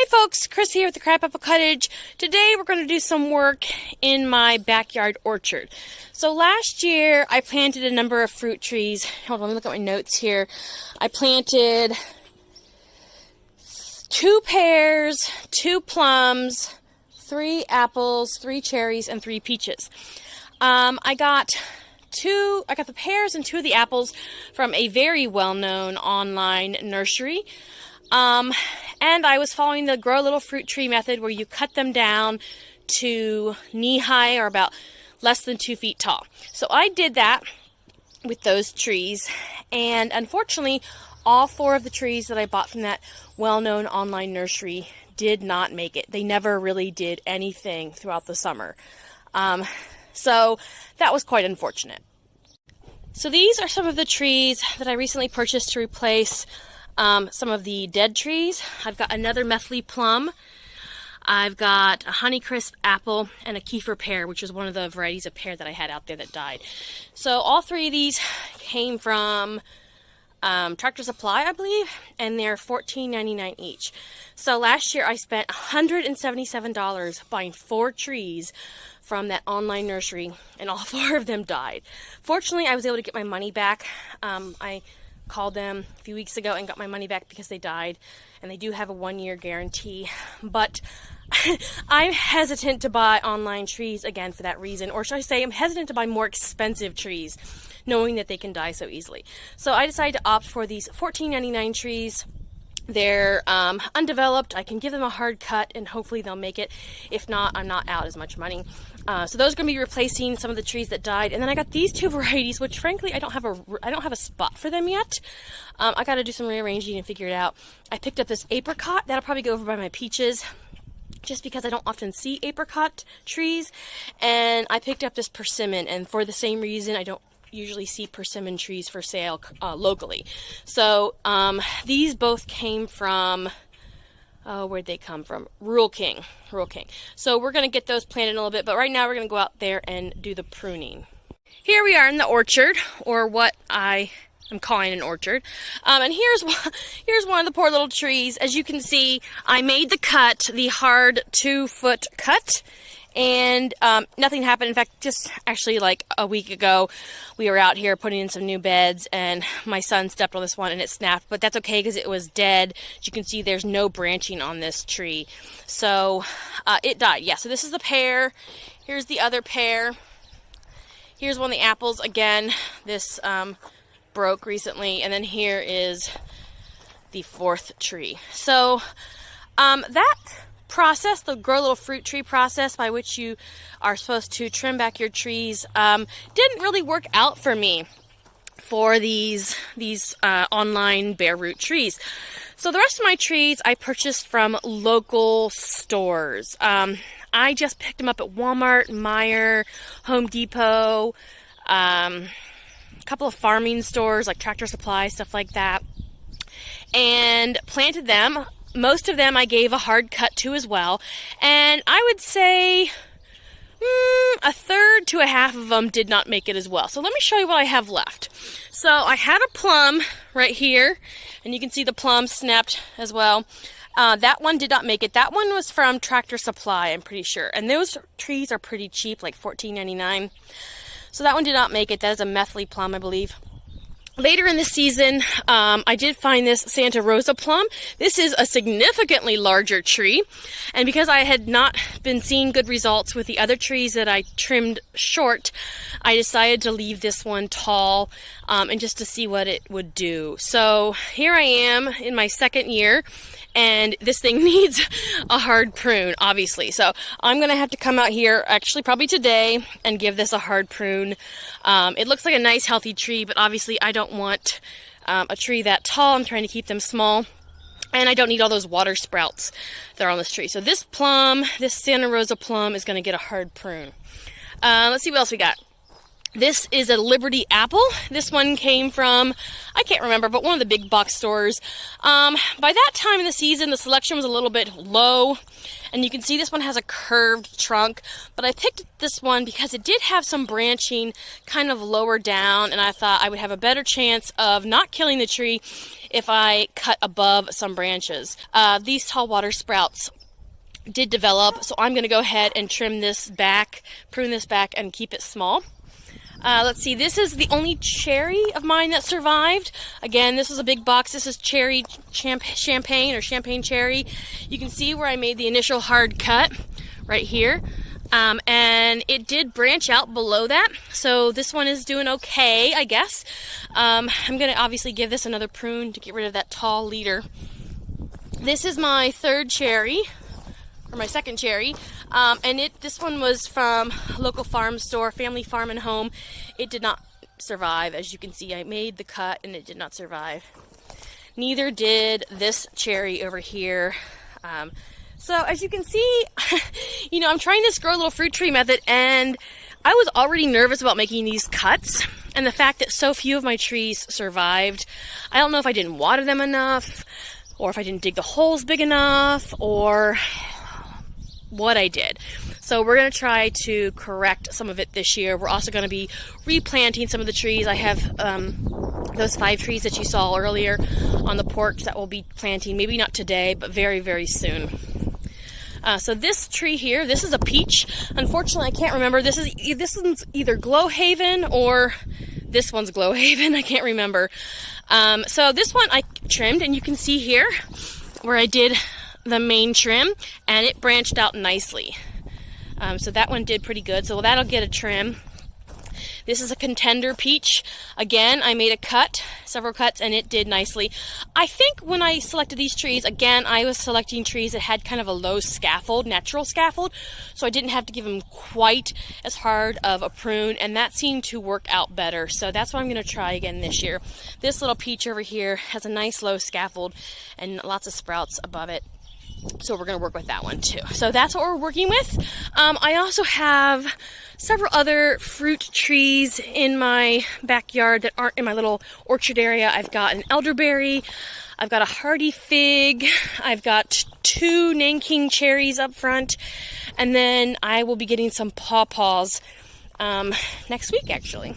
Hey folks, Chris here with the Crabapple Cottage. Today we're going to do some work in my backyard orchard. So last year I planted a number of fruit trees. Hold on, let me look at my notes here. I planted 2 pears, 2 plums, 3 apples, 3 cherries, and 3 peaches. I got the pears and 2 of the apples from a very well-known online nursery. And I was following the grow a little fruit tree method where you cut them down to knee high or about less than 2 feet tall. So I did that with those trees, and unfortunately all 4 of the trees that I bought from that well-known online nursery did not make it. They never really did anything throughout the summer. So that was quite unfortunate. So these are some of the trees that I recently purchased to replace some of the dead trees. I've got another methyl plum. I've got a Honeycrisp apple and a Kefir pear, which is one of the varieties of pear that I had out there that died. So all 3 of these came from Tractor Supply, I believe, and they're $14.99 each. So last year I spent $177 buying 4 trees from that online nursery, and all 4 of them died. Fortunately, I was able to get my money back. I called them a few weeks ago and got my money back because they died, and they do have a 1-year guarantee. But I'm hesitant to buy online trees again for that reason, or should I say I'm hesitant to buy more expensive trees knowing that they can die so easily. So I decided to opt for these $14.99 trees. They're undeveloped. I can give them a hard cut and hopefully they'll make it. If not, I'm not out as much money. So those are going to be replacing some of the trees that died. And then I got these 2 varieties, which frankly I don't have a spot for them yet. I got to do some rearranging and figure it out. I picked up this apricot. That'll probably go over by my peaches, just because I don't often see apricot trees. And I picked up this persimmon, and for the same reason I don't usually see persimmon trees for sale locally. So these both came from, where'd they come from? Rural King. So we're going to get those planted in a little bit, but right now we're going to go out there and do the pruning. Here we are in the orchard, or what I am calling an orchard. And here's one of the poor little trees. As you can see, I made the cut, the hard 2-foot cut, and nothing happened. In fact, just actually like a week ago, we were out here putting in some new beds, and my son stepped on this one and it snapped, but that's okay because it was dead. As you can see, there's no branching on this tree. So it died. Yeah, so this is the pear. Here's the other pear. Here's one of the apples. Again, this broke recently. And then here is the 4th tree. So that process, the grow a little fruit tree process by which you are supposed to trim back your trees, didn't really work out for me for these online bare root trees. So the rest of my trees I purchased from local stores. I just picked them up at Walmart, Meijer, Home Depot, a couple of farming stores like Tractor Supply, stuff like that, and planted them. Most of them I gave a hard cut to as well, and I would say a third to a half of them did not make it as well. So let me show you what I have left. So I had a plum right here, and you can see the plum snapped as well. That one did not make it. That one was from Tractor Supply, I'm pretty sure, and those trees are pretty cheap, like $14.99. So that one did not make it. That is a methyl plum, I believe. Later in the season, I did find this Santa Rosa plum. This is a significantly larger tree, and because I had not been seeing good results with the other trees that I trimmed short, I decided to leave this one tall and just to see what it would do. So here I am in my 2nd year, and this thing needs a hard prune, obviously. So I'm going to have to come out here, actually probably today, and give this a hard prune. It looks like a nice healthy tree, but obviously I don't want a tree that tall. I'm trying to keep them small, and I don't need all those water sprouts that are on this tree. So this plum, this Santa Rosa plum, is going to get a hard prune. Let's see what else we got. This is a Liberty apple. This one came from, I can't remember, but one of the big box stores. By that time of the season, the selection was a little bit low, and you can see this one has a curved trunk, but I picked this one because it did have some branching kind of lower down, and I thought I would have a better chance of not killing the tree if I cut above some branches. These tall water sprouts did develop, so I'm going to go ahead and trim this back, prune this back, and keep it small. Let's see, this is the only cherry of mine that survived. Again, this was a big box. This is cherry champagne or champagne cherry. You can see where I made the initial hard cut right here. And it did branch out below that. So this one is doing okay, I guess. I'm going to obviously give this another prune to get rid of that tall leader. This is my third cherry, or my second cherry. And this one was from a local farm store, Family Farm and Home. It did not survive. As you can see, I made the cut and it did not survive. Neither did this cherry over here. So as you can see, I'm trying this grow a little fruit tree method, and I was already nervous about making these cuts. And the fact that so few of my trees survived, I don't know if I didn't water them enough, or if I didn't dig the holes big enough, or what I did. So we're going to try to correct some of it this year. We're also going to be replanting some of the trees. I have those 5 trees that you saw earlier on the porch that we'll be planting, maybe not today, but very, very soon. So this tree here, this is a peach. Unfortunately, I can't remember. This one's either Glowhaven or this one's Glowhaven. I can't remember. So this one I trimmed, and you can see here where I did the main trim, and it branched out nicely. So that one did pretty good, so that'll get a trim. This is a Contender Peach. Again, I made a cut, several cuts, and it did nicely. I think when I selected these trees, again, I was selecting trees that had kind of a low scaffold, natural scaffold, so I didn't have to give them quite as hard of a prune, and that seemed to work out better. So that's what I'm going to try again this year. This little peach over here has a nice low scaffold and lots of sprouts above it. So we're going to work with that one too. So that's what we're working with. I also have several other fruit trees in my backyard that aren't in my little orchard area. I've got an elderberry, I've got a hardy fig, I've got 2 Nanking cherries up front, and then I will be getting some pawpaws next week actually.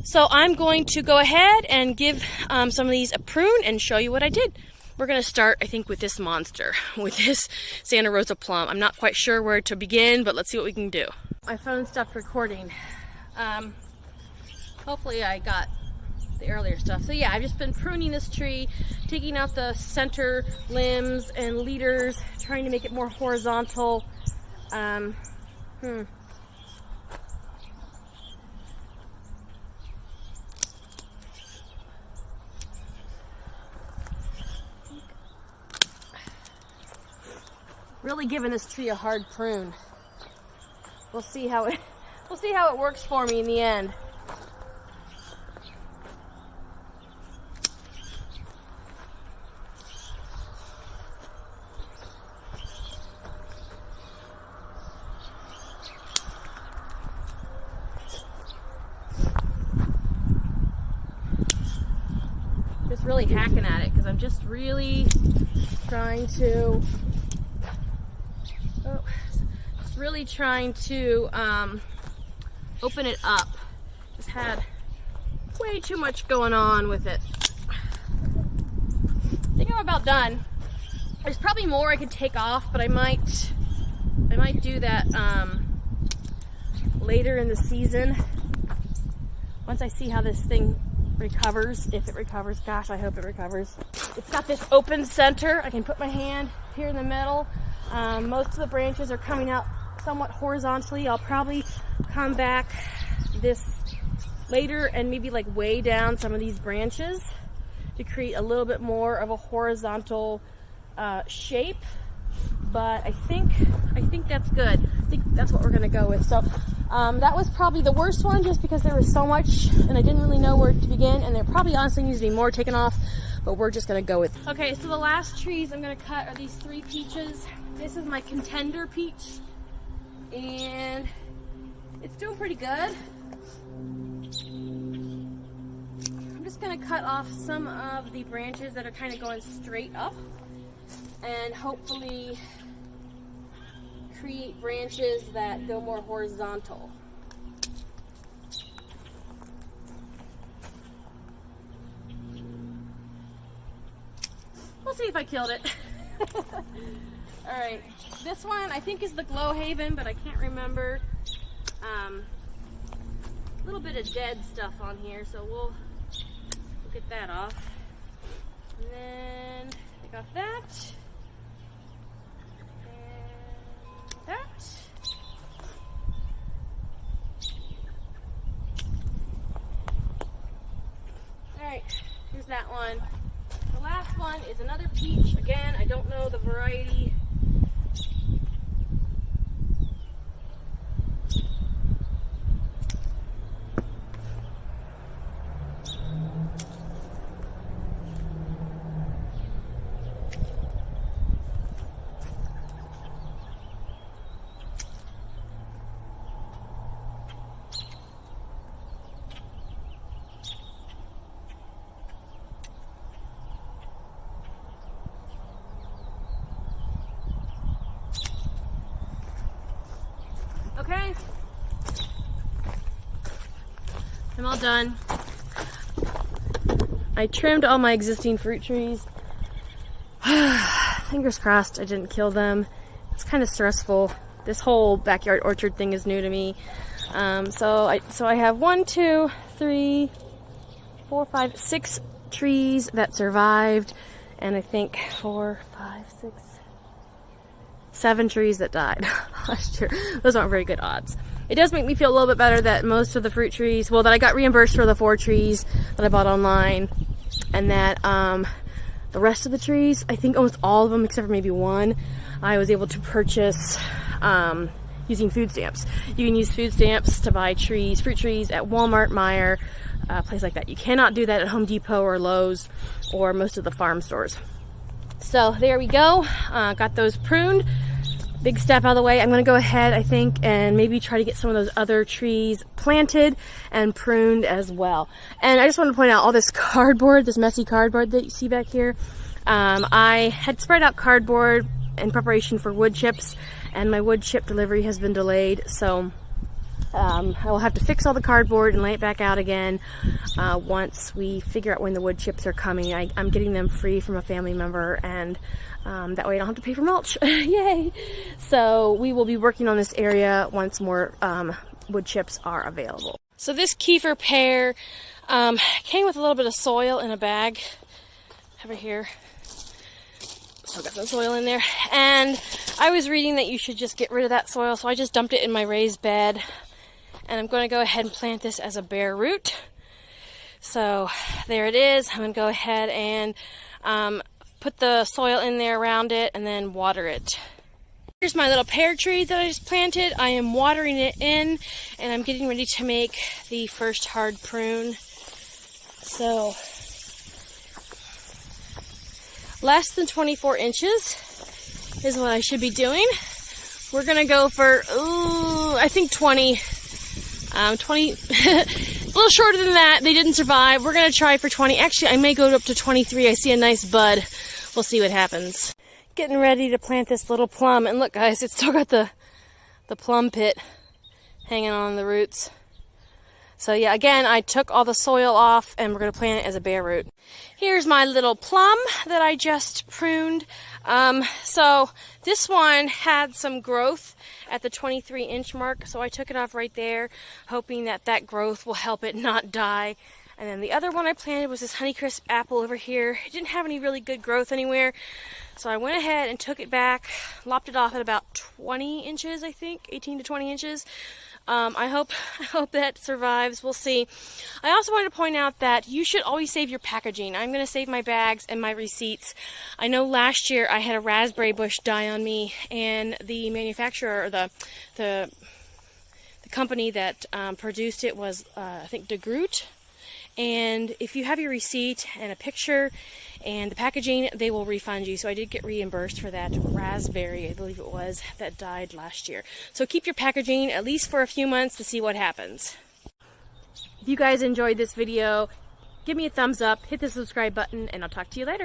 So I'm going to go ahead and give some of these a prune and show you what I did. We're going to start, I think, with this monster, with this Santa Rosa plum. I'm not quite sure where to begin, but let's see what we can do. My phone stopped recording. Hopefully I got the earlier stuff. So yeah, I've just been pruning this tree, taking out the center limbs and leaders, trying to make it more horizontal. Really giving this tree a hard prune. We'll see how it works for me in the end. Just really hacking at it because I'm just really trying to open it up. Just had way too much going on with it. I think I'm about done. There's probably more I could take off, but I might do that later in the season once I see how this thing recovers. If it recovers, gosh, I hope it recovers. It's got this open center. I can put my hand here in the middle. Most of the branches are coming out somewhat horizontally. I'll probably come back this later and maybe like way down some of these branches to create a little bit more of a horizontal shape. But I think that's good. I think that's what we're gonna go with. So that was probably the worst one just because there was so much and I didn't really know where to begin, and there probably honestly needs to be more taken off, but we're just gonna go with it. Okay, so the last trees I'm gonna cut are these 3 peaches. This is my Contender Peach, and it's doing pretty good. just going to cut off some of the branches that are kind of going straight up and hopefully create branches that go more horizontal. We'll see if I killed it. Alright, this one I think is the Glow Haven, but I can't remember. A little bit of dead stuff on here, so we'll get that off. And then take off that. And that. Alright, here's that one. The last one is another peach. Again, I don't know the variety. Okay, I'm all done. I trimmed all my existing fruit trees. Fingers crossed I didn't kill them. It's kind of stressful. This whole backyard orchard thing is new to me. So I have 1, 2, 3, 4, 5, 6 trees that survived, and I think 4, 5, 6, 7 trees that died last year. Those aren't very good odds. It does make me feel a little bit better that most of the fruit trees, well, that I got reimbursed for the 4 trees that I bought online, and that the rest of the trees, I think almost all of them except for maybe one, I was able to purchase using food stamps. You can use food stamps to buy trees, fruit trees at Walmart, Meijer, place like that. You cannot do that at Home Depot or Lowe's or most of the farm stores. So there we go. Got those pruned. Big step out of the way. I'm going to go ahead, I think, and maybe try to get some of those other trees planted and pruned as well. And I just want to point out all this cardboard, this messy cardboard that you see back here. I had spread out cardboard in preparation for wood chips, and my wood chip delivery has been delayed, so I will have to fix all the cardboard and lay it back out again once we figure out when the wood chips are coming. I'm getting them free from a family member, and that way I don't have to pay for mulch. Yay! So we will be working on this area once more wood chips are available. So this kefir pear came with a little bit of soil in a bag over here. Still got some soil in there. And I was reading that you should just get rid of that soil, so I just dumped it in my raised bed. And I'm going to go ahead and plant this as a bare root. So there it is. I'm going to go ahead and put the soil in there around it and then water it. Here's my little pear tree that I just planted. I am watering it in, and I'm getting ready to make the first hard prune. So less than 24 inches is what I should be doing. We're going to go for, I think 20. 20, a little shorter than that. They didn't survive. We're going to try for 20. Actually, I may go up to 23. I see a nice bud. We'll see what happens. Getting ready to plant this little plum. And look, guys, it's still got the plum pit hanging on the roots. So yeah, again, I took all the soil off, and we're going to plant it as a bare root. Here's my little plum that I just pruned. So this one had some growth at the 23-inch mark, so I took it off right there, hoping that that growth will help it not die. And then the other one I planted was this Honeycrisp apple over here. It didn't have any really good growth anywhere, so I went ahead and took it back, lopped it off at about 20 inches, I think, 18 to 20 inches. I hope that survives. We'll see. I also wanted to point out that you should always save your packaging. I'm going to save my bags and my receipts. I know last year I had a raspberry bush die on me, and the manufacturer, or the company that produced it was, I think, DeGroot. And if you have your receipt and a picture and the packaging, they will refund you. So I did get reimbursed for that raspberry, I believe it was, that died last year. So keep your packaging at least for a few months to see what happens. If you guys enjoyed this video, give me a thumbs up, hit the subscribe button, and I'll talk to you later.